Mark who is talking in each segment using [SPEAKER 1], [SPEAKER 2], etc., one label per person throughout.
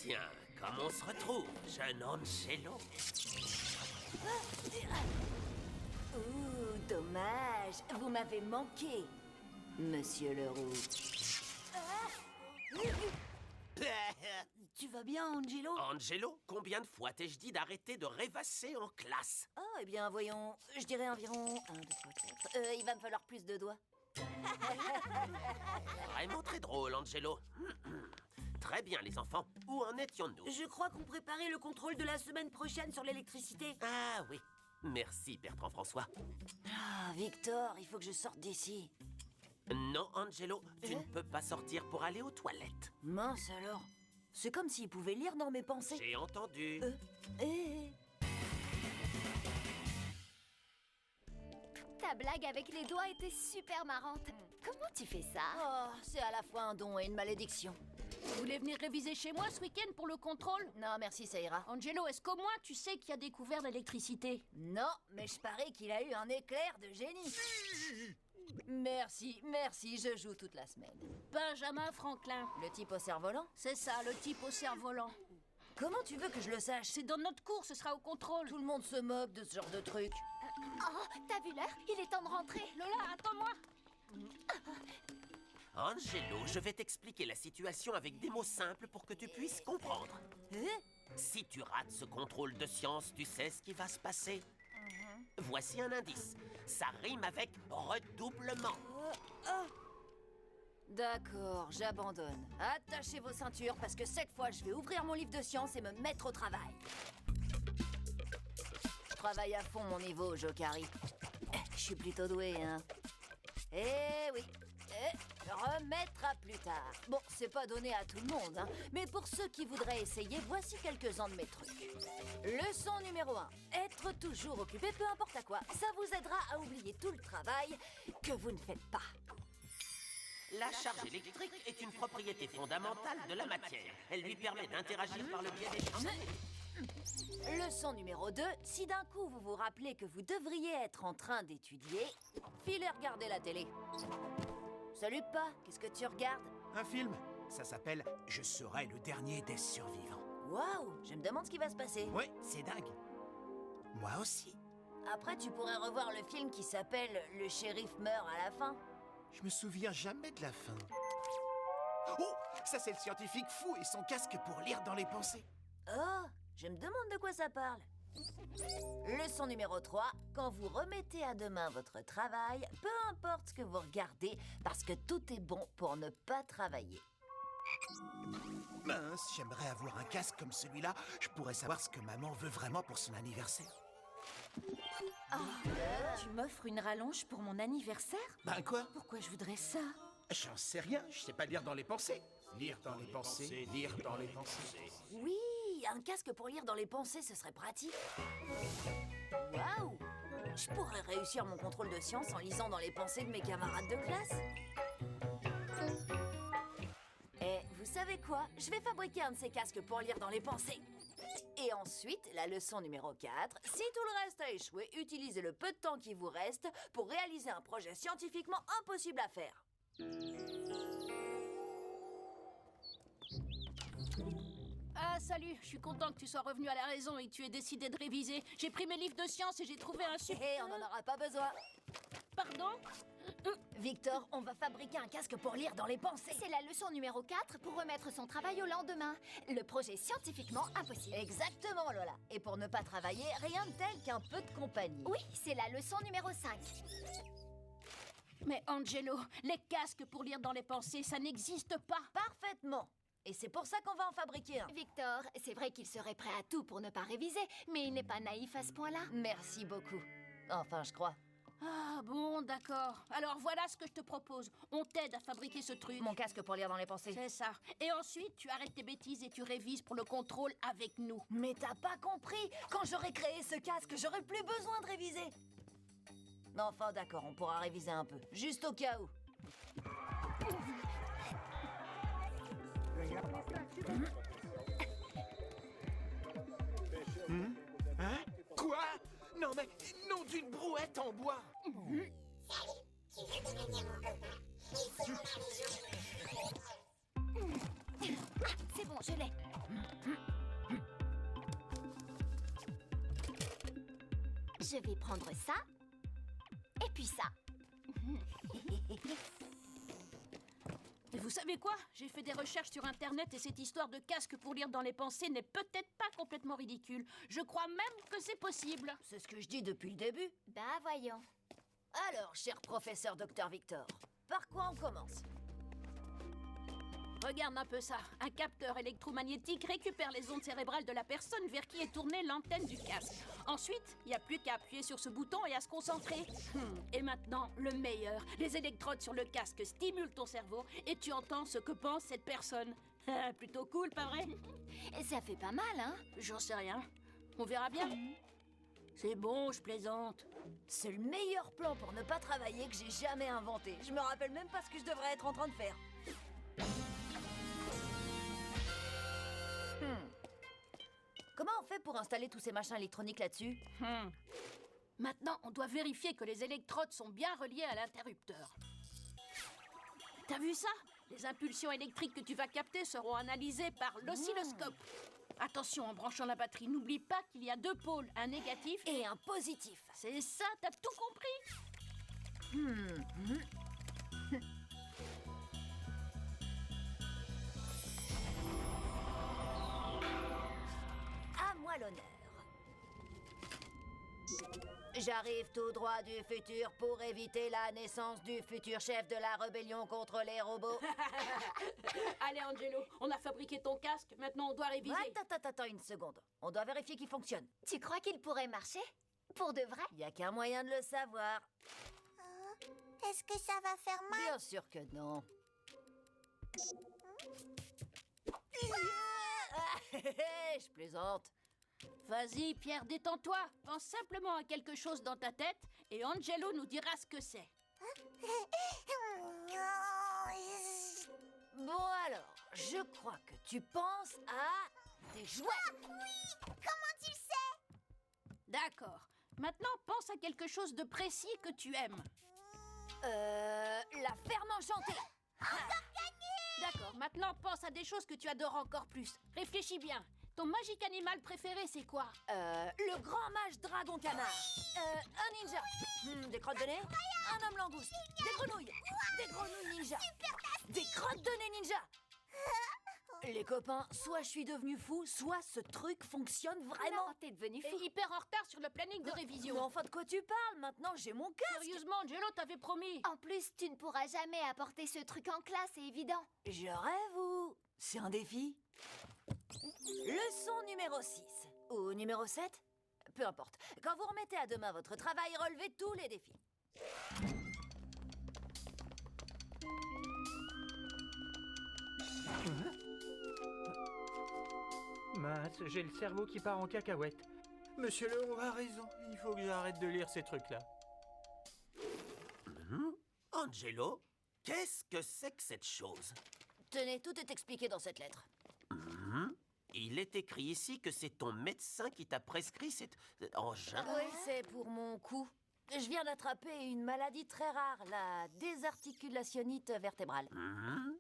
[SPEAKER 1] Tiens, comme on se retrouve, jeune Angelo.
[SPEAKER 2] Ouh, dommage. Vous m'avez manqué, Monsieur Leroux. Tu vas bien, Angelo?
[SPEAKER 1] Angelo, combien de fois t'ai-je dit d'arrêter de rêvasser en classe?
[SPEAKER 2] Oh, eh bien, voyons, je dirais environ 1, 2, 3, 4. Il va me falloir plus de doigts.
[SPEAKER 1] Vraiment très drôle, Angelo. Très bien, les enfants. Où en étions-nous?
[SPEAKER 2] Je crois qu'on préparait le contrôle de la semaine prochaine sur l'électricité.
[SPEAKER 1] Ah oui. Merci, Bertrand François.
[SPEAKER 2] Ah, Victor, il faut que je sorte d'ici.
[SPEAKER 1] Non, Angelo, tu ne peux pas sortir pour aller aux toilettes.
[SPEAKER 2] Mince alors. C'est comme s'il pouvait lire dans mes pensées.
[SPEAKER 1] J'ai entendu.
[SPEAKER 3] Ta blague avec les doigts était super marrante. Comment tu fais ça?
[SPEAKER 2] Oh, c'est à la fois un don et une malédiction.
[SPEAKER 4] Vous voulez venir réviser chez moi ce week-end pour le contrôle?
[SPEAKER 2] Non, merci, ça ira.
[SPEAKER 4] Angelo, est-ce qu'au moins tu sais qui a découvert l'électricité?
[SPEAKER 2] Non, mais je parie qu'il a eu un éclair de génie. Merci, je joue toute la semaine.
[SPEAKER 4] Benjamin Franklin.
[SPEAKER 2] Le type au cerf-volant?
[SPEAKER 4] C'est ça, le type au cerf-volant.
[SPEAKER 2] Comment tu veux que je le sache?
[SPEAKER 4] C'est dans notre cours, ce sera au contrôle.
[SPEAKER 2] Tout le monde se moque de ce genre de truc.
[SPEAKER 3] Oh, t'as vu l'heure? Il est temps de rentrer.
[SPEAKER 4] Lola, attends-moi.
[SPEAKER 1] Angelo, je vais t'expliquer la situation avec des mots simples pour que tu puisses comprendre. Si tu rates ce contrôle de science, tu sais ce qui va se passer. Voici un indice. Ça rime avec redoublement.
[SPEAKER 2] D'accord, j'abandonne. Attachez vos ceintures parce que cette fois, je vais ouvrir mon livre de science et me mettre au travail. Je travaille à fond mon niveau, Jokari. Je suis plutôt doué, hein. Eh oui. Remettre à plus tard. Bon, c'est pas donné à tout le monde, hein. Mais pour ceux qui voudraient essayer, voici quelques-uns de mes trucs. Leçon numéro 1. Être toujours occupé, peu importe à quoi. Ça vous aidera à oublier tout le travail que vous ne faites pas.
[SPEAKER 1] La charge électrique est une propriété fondamentale de la matière. Elle lui permet d'interagir par le biais des champs.
[SPEAKER 2] Leçon numéro 2. Si d'un coup vous vous rappelez que vous devriez être en train d'étudier, filez regarder la télé. Salut pas, qu'est-ce que tu regardes?
[SPEAKER 5] Un film. Ça s'appelle « Je serai le dernier des survivants
[SPEAKER 2] Waouh, je me demande ce qui va se passer. »
[SPEAKER 5] Oui, c'est dingue. Moi aussi.
[SPEAKER 2] Après, tu pourrais revoir le film qui s'appelle « Le shérif meurt à la fin ».
[SPEAKER 5] Je me souviens jamais de la fin. Oh, ça c'est le scientifique fou et son casque pour lire dans les pensées.
[SPEAKER 2] Oh, je me demande de quoi ça parle. Leçon numéro 3. Quand vous remettez à demain votre travail, peu importe ce que vous regardez, parce que tout est bon pour ne pas travailler.
[SPEAKER 5] Mince, j'aimerais avoir un casque comme celui-là. Je pourrais savoir ce que maman veut vraiment pour son anniversaire.
[SPEAKER 4] Tu m'offres une rallonge pour mon anniversaire?
[SPEAKER 5] Ben quoi?
[SPEAKER 4] Pourquoi je voudrais ça?
[SPEAKER 5] J'en sais rien, je sais pas lire dans les pensées. Lire dans les pensées, lire dans les pensées.
[SPEAKER 2] Oui, un casque pour lire dans les pensées, ce serait pratique. Waouh! Je pourrais réussir mon contrôle de science en lisant dans les pensées de mes camarades de classe. Et vous savez quoi? Je vais fabriquer un de ces casques pour lire dans les pensées. Et ensuite, la leçon numéro 4. Si tout le reste a échoué, utilisez le peu de temps qui vous reste pour réaliser un projet scientifiquement impossible à faire.
[SPEAKER 4] Ah, salut, je suis content que tu sois revenu à la raison et que tu aies décidé de réviser. J'ai pris mes livres de sciences et j'ai trouvé un super...
[SPEAKER 2] Hé, on n'en aura pas besoin.
[SPEAKER 4] Pardon?
[SPEAKER 2] Victor, on va fabriquer un casque pour lire dans les pensées.
[SPEAKER 3] C'est la leçon numéro 4 pour remettre son travail au lendemain. Le projet scientifiquement impossible.
[SPEAKER 2] Exactement, Lola. Et pour ne pas travailler, rien de tel qu'un peu de compagnie.
[SPEAKER 3] Oui, c'est la leçon numéro 5.
[SPEAKER 4] Mais Angelo, les casques pour lire dans les pensées, ça n'existe pas.
[SPEAKER 2] Parfaitement. Et c'est pour ça qu'on va en fabriquer un.
[SPEAKER 3] Victor, c'est vrai qu'il serait prêt à tout pour ne pas réviser, mais il n'est pas naïf à ce point-là.
[SPEAKER 2] Merci beaucoup. Enfin, je crois.
[SPEAKER 4] Ah bon, d'accord. Alors voilà ce que je te propose. On t'aide à fabriquer ce truc.
[SPEAKER 2] Mon casque pour lire dans les pensées.
[SPEAKER 4] C'est ça. Et ensuite, tu arrêtes tes bêtises et tu révises pour le contrôle avec nous.
[SPEAKER 2] Mais t'as pas compris. Quand j'aurai créé ce casque, j'aurai plus besoin de réviser. Enfin, d'accord, on pourra réviser un peu. Juste au cas où.
[SPEAKER 5] Hein? Quoi? Non mais, nom d'une brouette en bois.
[SPEAKER 3] C'est bon, je l'ai. Je vais prendre ça. Et puis ça.
[SPEAKER 4] Et vous savez quoi? J'ai fait des recherches sur Internet et cette histoire de casque pour lire dans les pensées n'est peut-être pas complètement ridicule. Je crois même que c'est possible.
[SPEAKER 2] C'est ce que je dis depuis le début.
[SPEAKER 3] Bah voyons.
[SPEAKER 2] Alors, cher professeur Dr Victor, par quoi on commence?
[SPEAKER 4] Regarde un peu ça. Un capteur électromagnétique récupère les ondes cérébrales de la personne vers qui est tournée l'antenne du casque. Ensuite, il n'y a plus qu'à appuyer sur ce bouton et à se concentrer. Et maintenant, le meilleur. Les électrodes sur le casque stimulent ton cerveau et tu entends ce que pense cette personne. Plutôt cool, pas vrai?
[SPEAKER 3] Et ça fait pas mal, hein?
[SPEAKER 4] J'en sais rien. On verra bien. C'est bon, je plaisante.
[SPEAKER 2] C'est le meilleur plan pour ne pas travailler que j'ai jamais inventé. Je me rappelle même pas ce que je devrais être en train de faire. Comment on fait pour installer tous ces machins électroniques là-dessus?
[SPEAKER 4] Maintenant, on doit vérifier que les électrodes sont bien reliées à l'interrupteur. T'as vu ça? Les impulsions électriques que tu vas capter seront analysées par l'oscilloscope. Attention, en branchant la batterie, n'oublie pas qu'il y a 2 pôles, un négatif
[SPEAKER 2] Et un positif.
[SPEAKER 4] C'est ça, t'as tout compris?
[SPEAKER 2] À moi l'honneur. J'arrive tout droit du futur pour éviter la naissance du futur chef de la rébellion contre les robots.
[SPEAKER 4] Allez, Angelo, on a fabriqué ton casque, maintenant on doit réviser.
[SPEAKER 2] Attends une seconde. On doit vérifier qu'il fonctionne.
[SPEAKER 3] Tu crois qu'il pourrait marcher? Pour de vrai?
[SPEAKER 2] Il y a qu'un moyen de le savoir.
[SPEAKER 6] Est-ce que ça va faire mal?
[SPEAKER 2] Bien sûr que non. Je plaisante.
[SPEAKER 4] Vas-y, Pierre, détends-toi. Pense simplement à quelque chose dans ta tête et Angelo nous dira ce que c'est.
[SPEAKER 2] Bon alors, je crois que tu penses à des jouets.
[SPEAKER 6] Oui! Comment tu le sais?
[SPEAKER 4] D'accord. Maintenant, pense à quelque chose de précis que tu aimes.
[SPEAKER 2] La ferme enchantée.
[SPEAKER 4] D'accord, maintenant pense à des choses que tu adores encore plus. Réfléchis bien. Ton magique animal préféré, c'est quoi?
[SPEAKER 2] Le grand mage dragon canard. Un ninja. Des crottes de nez. Un homme langouste. Des grenouilles. Des grenouilles ninja. Des crottes de nez ninja. Les copains, soit je suis devenu fou, soit ce truc fonctionne vraiment.
[SPEAKER 3] Non, t'es devenu
[SPEAKER 4] T'es
[SPEAKER 3] fou.
[SPEAKER 4] hyper en retard sur le planning de
[SPEAKER 2] Mais
[SPEAKER 4] révision.
[SPEAKER 2] enfin, de quoi tu parles? Maintenant, j'ai mon casque.
[SPEAKER 4] Sérieusement, Angelo t'avait promis.
[SPEAKER 3] En plus, tu ne pourras jamais apporter ce truc en classe, c'est évident.
[SPEAKER 2] Je rêve ou... C'est un défi? Leçon numéro 6. Ou numéro 7? Peu importe. Quand vous remettez à demain votre travail, relevez tous les défis.
[SPEAKER 7] Mince, j'ai le cerveau qui part en cacahuète. Monsieur Leroux a raison, il faut que j'arrête de lire ces trucs-là.
[SPEAKER 1] Angelo, qu'est-ce que c'est que cette chose?
[SPEAKER 2] Tenez, tout est expliqué dans cette lettre.
[SPEAKER 1] Il est écrit ici que c'est ton médecin qui t'a prescrit cet engin.
[SPEAKER 2] Oui, c'est pour mon cou. Je viens d'attraper une maladie très rare, la désarticulationnite vertébrale.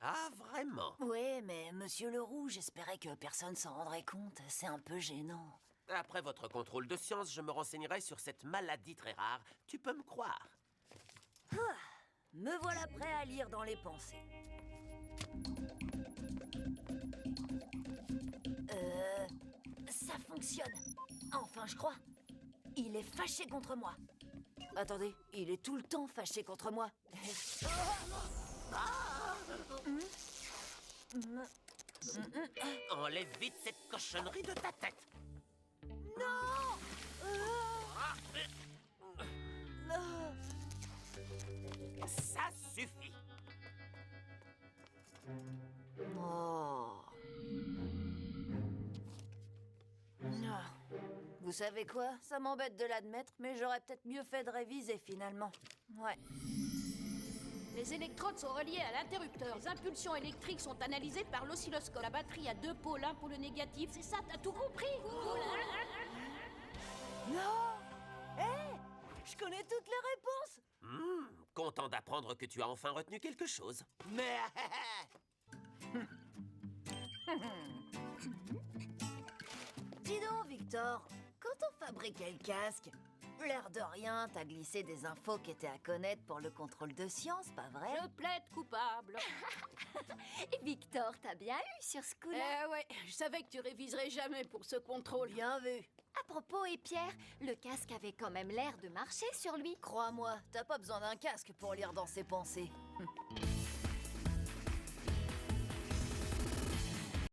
[SPEAKER 1] Ah, vraiment?
[SPEAKER 2] Oui, mais monsieur Leroux, j'espérais que personne s'en rendrait compte. C'est un peu gênant.
[SPEAKER 1] Après votre contrôle de science, je me renseignerai sur cette maladie très rare. Tu peux me croire.
[SPEAKER 2] Me voilà prêt à lire dans les pensées. Ça fonctionne. Enfin, je crois. Il est fâché contre moi. Attendez, il est tout le temps fâché contre moi.
[SPEAKER 1] Enlève vite cette cochonnerie de ta tête. Ça suffit.
[SPEAKER 2] Oh. Vous savez quoi? Ça m'embête de l'admettre, mais j'aurais peut-être mieux fait de réviser finalement. Ouais.
[SPEAKER 4] Les électrodes sont reliées à l'interrupteur. Les impulsions électriques sont analysées par l'oscilloscope. La batterie a 2 pôles, un pour le négatif. C'est ça, t'as tout compris?
[SPEAKER 2] Non! Hé! Je connais toutes les réponses!
[SPEAKER 1] Content d'apprendre que tu as enfin retenu quelque chose. Mais
[SPEAKER 2] Dis donc, Victor, quand on fabriquait le casque, L'air de rien, t'as glissé des infos qui étaient à connaître pour le contrôle de science, pas vrai?
[SPEAKER 4] Je plaide coupable.
[SPEAKER 3] Victor, t'as bien eu sur ce coup-là.
[SPEAKER 4] Ouais, je savais que tu réviserais jamais pour ce contrôle.
[SPEAKER 2] Bien vu.
[SPEAKER 3] À propos, et Pierre, le casque avait quand même l'air de marcher sur lui.
[SPEAKER 2] Crois-moi, t'as pas besoin d'un casque pour lire dans ses pensées.